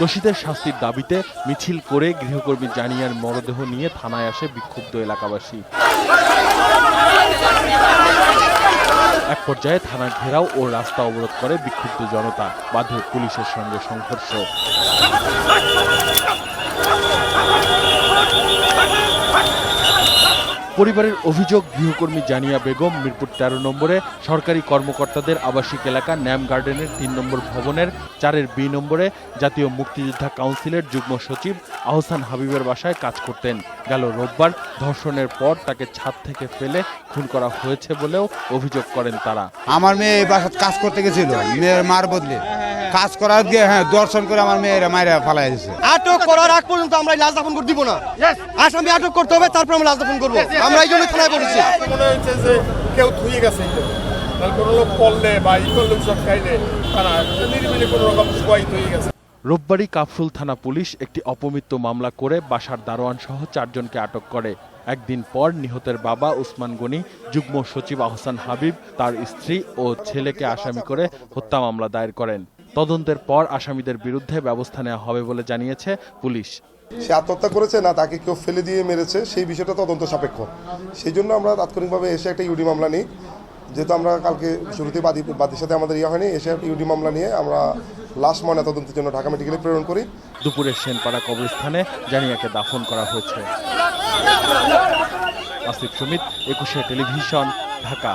দোষীদের শাস্তির দাবিতে মিছিল করে গৃহকর্মী জানিয়ার মরদেহ নিয়ে থানায় আসে বিক্ষুব্ধ এলাকাবাসী। এক পর্যায়ে থানা ঘেরাও ও রাস্তা অবরোধ করে বিক্ষুব্ধ জনতা, বাধে পুলিশের সঙ্গে সংঘর্ষ। পরিবারের অভিযোগ, গৃহকর্মী জানিয়া বেগম মিরপুর ১৩ নম্বরে সরকারি কর্মকর্তাদের আবাসিক এলাকা ন্যাম গার্ডেনের ৩ নম্বর ভবনের ৪-এর বি নম্বরে জাতীয় মুক্তিযোদ্ধা কাউন্সিলের যুগ্ম সচিব আহসান হাবিবের বাসায় কাজ করতেন। গেল রোববার ধর্ষণের পর তাকে ছাদ থেকে ফেলে খুন করা হয়েছে বলেও অভিযোগ করেন তারা। আমার মেয়ে এই বাসায় কাজ করতে গেছিল, মেয়ের মার বদলে কাজ করার গিয়ে দর্শন করে আমার মেয়েরা মায়েরা ফালাই দিয়েছে। আটক করার আগ পর্যন্ত আমরা লাশ দাফন করে দিব না। আসামি আটক করতে হবে, তারপর আমরা লাশ দাফন করবো। আমরা এই জন্য থানায় বলেছি। মনে হচ্ছে যে কেউ ধুয়ে গেছে, কোনো লোক করলে বা করলে সব খাইলে তারা নিরিবিলি কোনো রকম শুয়াই হয়ে গেছে। রোববারই কাফরুল থানা পুলিশ একটি অপমৃত্যু মামলা করে বাসার দারোয়ান সহ ৪ জনকে আটক করে। একদিন পর নিহতের বাবা উসমান গনি, যুগ্ম সচিব আহসান হাবিব, তার স্ত্রী ও ছেলেকে আসামি করে হত্যা মামলা দায়ের করেন। তদন্তের পর আসামিদের বিরুদ্ধে ব্যবস্থা নেওয়া হবে বলে জানিয়েছে পুলিশ। সে আত্মহত্যা করেছে না তাকে কেউ ফেলে দিয়ে মেরেছে সেই বিষয়টা তদন্ত সাপেক্ষ। সেই জন্য আমরা তাৎক্ষণিকভাবে এসে একটা ইউডি মামলা নিই, যেহেতু আমরা কালকে শুরুতে বাদীর সাথে আমাদের হয়নি, এসে একটা ইউডি মামলা নিয়ে আমরা লাশ ময়নাতদন্তের জন্য ঢাকা মেডিকেলে প্রেরণ করি। দুপুরে সেনপাড়া কবরস্থানে জানিয়াকে দাফন করা হয়েছে। আসিফ সুমিত, ২১শে টেলিভিশন, ঢাকা।